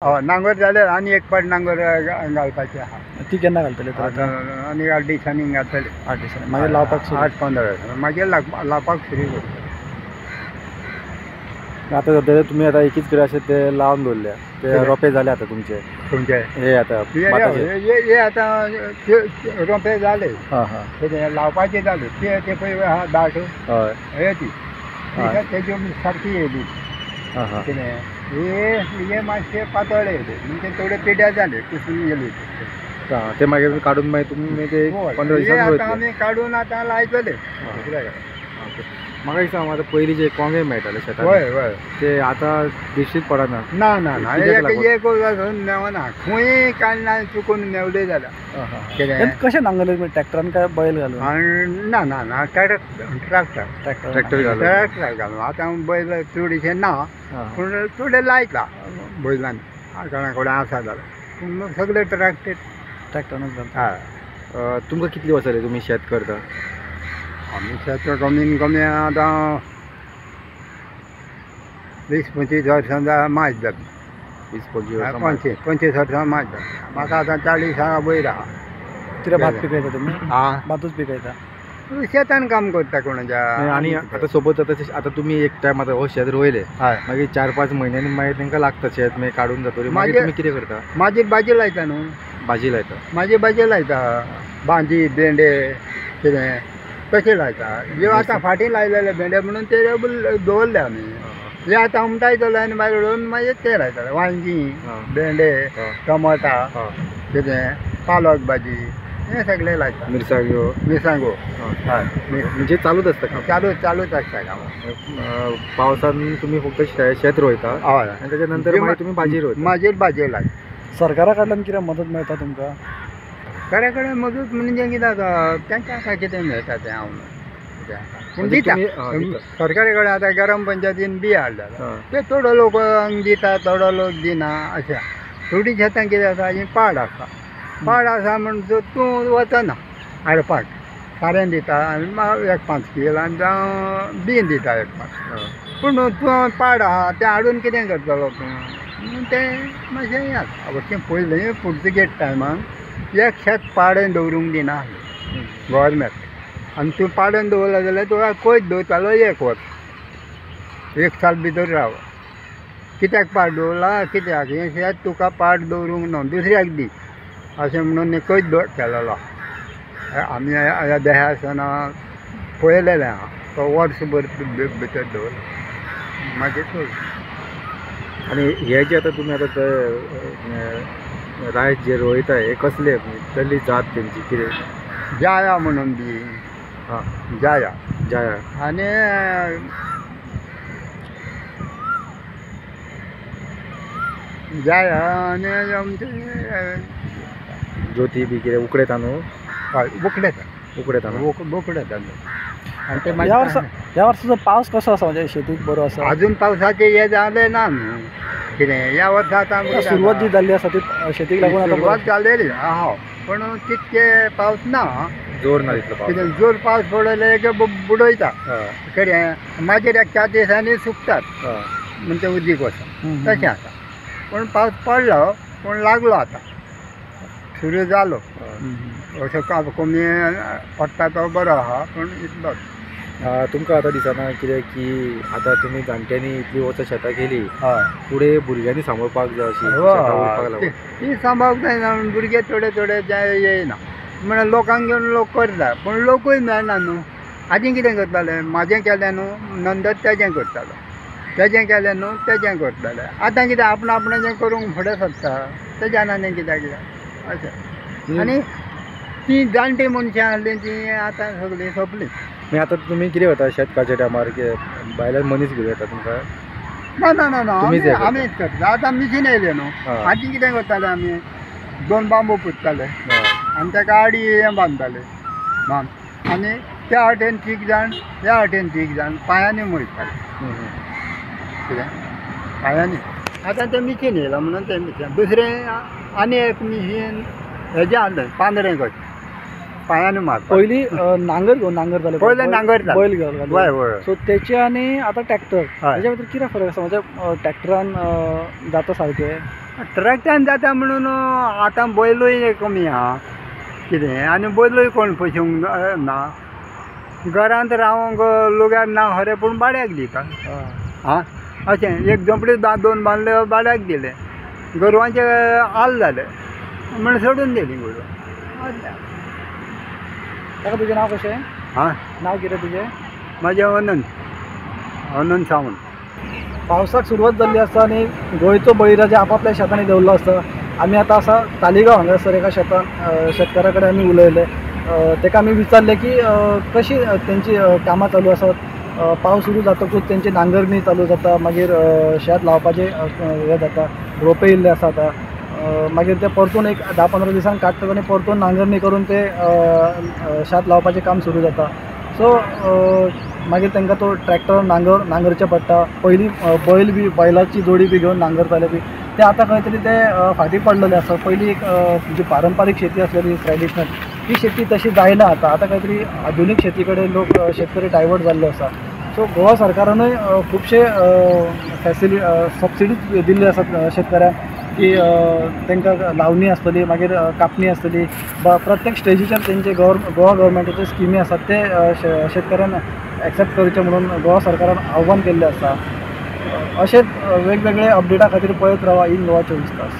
नांगर जाले आनी एक पाट नांगर घालपाचे आहा. ती केन्ना घालतले तर आतां आनी 8 दिसांनी घालतले. 8 दिसांनी मागीर लावपाक सुरू. 8-15 दिसांनी मागीर लावपाक सुरू करतले. आता सध्या तुम्ही आता एकीच कितें अशें ते लावन दवरल्या ते रोंपे जाले आता तुमचे तुमचे हे आता भाताचे. हे आतां रोंपे जाले. हां हां ते लावपाचे जाले ते पळय आहा दाट हय हे ती तेजी सारकी येयली. हां हां कितें हे मातशे पातळ येयले म्हणजे थोडे पिड्या जाले कुसून गेली. ते मागीर काडून मागीर तुमी ते 15 दिसांनी आतां रोयतले. आमी काडून आतां लायतले. म्हाका दिसता आतां पयलीं जे कोंगे मेळटाले शेतान हय हय ते आतां दिश्टीच पडना. ना ना ना कित्याक एक लागून? एक वचून मेवना खंय काडना चुकून मेवले जाल्यार कितें कशें नांगरले तुमी ट्रॅक्टरान काय बैल घालून? ना ना ना ट्रॅक्टर ट्रॅक्टर घालून. ट्रॅक्टर घालून आतां बैल चडशे ना पूण थोडे लायता बैलांनी कोणा कडेन आसा जाल्यार पूण सगळे ट्रॅक्टरानच घालता. हय तुमकां कितलीं वर्सां जालीं तुमी शेत करता? आमी शेत कमीन कमी आतां 20-25 वर्सां मायज जाता. 20-25 वर्सां. 25 वर्सां मायज जाता. म्हाका आतां 40 वयर आहा. कितें भात पिकयता तुमी? आं भातूच पिकयता शेतान काम करता कोणाच्या. आनी आतां सपोज आतां तुमी एक टायम आतां हो शेत रोयले हय मागीर 4-5 म्हयन्यांनी मागीर तांकां लागता शेत मागीर काडून जातकीर मागीर तुमी कितें करता? मागीर भाजी लायता न्हू. भाजी लायता. मागीर भाजी लायता भाजी भेंडे कितें तशें लायता. ह्यो आतां फाटीं लायलेले भेंडे म्हणून ते दवरले आमी. हे आतां उमटायतले आनी मागीर रोवन मागीर ते लायताले वांयगीं भेंडे टमाटा कितें पालक भाजी हे सगळे लायता. मिरसांगो हय म्हणजे चालूच आसता काम. चालूच आसता काम. पावसान तुमी फक्त शेत रोयता हय आनी तेच्या नंतर मागीर तुमी भाजी रोयता. मागीर भाजी लायता. सरकारा कडल्यान कितें मदत मेळटा तुमकां? घरा कडेन मजूत म्हणजे कितें आसा तेंकां काय कितें मेळटा तें हांव पूण म्हणजे दिता. दिता. सरकारा कडेन आतां गरम पंचायतीन बी हाडला ते थोडो लोक दिता थोडो लोक दिना अशें. थोडीं शेतां कितें आसा ही पाड आसा म्हणून तूं वचना हाडपाक सारें दिता आनी एक 5 किल आनी जावं बीन दिता एक 5. पूण तूं पाड आहा तें हाडून कितें करतलो तूं म्हणून तें मातशें हें आसा. अशें पयलीं पुर्तुगेज टायमान एक शेत पाडें दवरूंक दिना गव्हर्मेंट. आनी तूं पाडें दवरलो जाल्यार तुका कोयत दवरतालो 1 वर्स 1 साल भितर राव. कित्याक पाड दवरला कित्याक हें शेत तुका पाड दवरूंक न्हू दुसऱ्याक दी अशें म्हणून कोयत केलेलो. आमी ह्या देहा आसतना पळयलेलें आहा तो वर्सभर भितर दवरलो मागीर चड. आनी हे जे आतां तुमी आतां रायस जे रोयता हे कसले तल्ली जात तेंची कितें? जाया म्हणून बी हां जाया आनी आमचे ज्योती बी कितें उकडे तांदूळ. हय उकडे तांदूळ. आनी ते ह्या वर्साचो पावस कसो आसा म्हणजे शेतीक बरो आसा? अजून पावसाचे हे जालें ना न्हू कितें ह्या वर्सा आतां सुरवात जी जाल्ली आसा ती शेतीक लागून आतां सुरवात जालेली आहा पूण तितके पावस ना. जोर ना तितलो पावस. कितें जोर पावस पडले की बुडयता कितें मागीर एक 4 दिसांनी सुकतात म्हणजे उदीक वचून तशें आसा. पूण पावस पडलो पूण लागलो आतां सुरू जालो अशें कमी पडटा तो बरो आहा पूण इतलोच. तुमकां आतां दिसना कितें की आतां तुमी जाणट्यांनी इतलीं वर्सां शेतां केली हय फुडें भुरग्यांनी सांबाळपाक जाय अशी शेतां उरपाक लागून. ती सांबाळूंक जायना भुरगे थोडे येयना म्हण लोकांक घेवन लोक करता पूण लोकूय मेळना न्हू. आदी कितें करताले म्हाजें केलें न्हू नंतर तेजें करतालो तेजें केलें न्हू तेजें करताले. आतां कितें आपणाचें करूंक फुडें सरता तेज्यान आनी कित्याक अशें. आनी ती जाणटी मनशां आहलीं ती आतां सगळीं सोंपलीं. मागीर आतां तुमी कितें करता शेतकाच्या टायमार भायल्यान मनीस घेवन येता तुमकां? ना आमीच करता. आतां मिशीन येयलें न्हू. आदी कितें करताले आमी 2 बांबू पुत्ताले आनी ताका आडी हें बांदताले आनी त्या वाटेन तीग जाण ह्या वाटेन तीग जाण पांयांनी मोयताले कितें पांयांनी. आतां तें मिशीन येयलां म्हणून तें मिशीन दुसरें आनी एक मिशीन हेजें हाडलें पांदरें कशें पांयांनी मारता. पयलीं नांगर जाले पयलें नांगर बैल घेवन हय हय. सो तेचे आनी आतां ट्रॅक्टर हेच्या भितर कितें फरक आसा म्हणजे ट्रॅक्टरान जाता सारकें ट्रॅक्टरान जाता म्हणून आतां बैलूय कमी आहा कितें आनी बैलूय कोण पोशोवंक ना घरांत रावंक लुगार ना खरें पूण भाड्याक दिता आं अशें एक झोंपडी दोन बांदले भाड्याक दिले गोरवांचे हाल जाले म्हण सोडून दिली गोरवां काका तुजें नांव कशें हां नांव कितें तुजें म्हाजें अनंत सावंत पावसाक सुरवात जाल्ली आसता आनी गोंयचो बळीराजा आपापल्या शेतांनी देवल्लो आसता आमी आतां आसा तालिगांव हांगासर एका शेतान शेतकारा कडेन आमी उलयले ताका आमी विचारलें की कशी तेंची कामां चालू आसात पावस सुरू जातकूच तेंची नांगरणी चालू जाता मागीर शेत लावपाचें हें जाता रोंपे येयल्ले आसा आतां मागीर ते परतून एक 10-15 दिसान काडटात आनी परतून नांगरणी करून ते शेत लावपाचें काम सुरू जाता सो मागीर तांकां तो ट्रॅक्टर नांगरचें पडटा पयलीं बैलाची जोडी बी घेवन नांगरताले बी ते आतां खंय तरी ते फाटीं पडलेले आसा पयलीं एक जी पारंपारीक शेती आसलेली ट्रॅडिशनल ती शेती तशी जायना आतां खंय तरी आधुनीक शेती कडेन लोक शेतकरी डायवर्ट जाल्ले आसा सो गोवा सरकारानूय खुबशे सबसिडीज दिल्ली आसात शेतकऱ्यांक की तांकां लावणी आसतली मागीर कापणी आसतली प्रत्येक स्टेजीचेर तेंचे गोवा गव्हर्मेंटाचे स्किमी आसात ते शेतकऱ्यांक एक्सेप्ट करचे म्हणून गोवा सरकारान आव्हान केल्लें आसा अशेंच वेगवेगळे अपडेटा खातीर पळयत रावा इन गोवा 24 तास.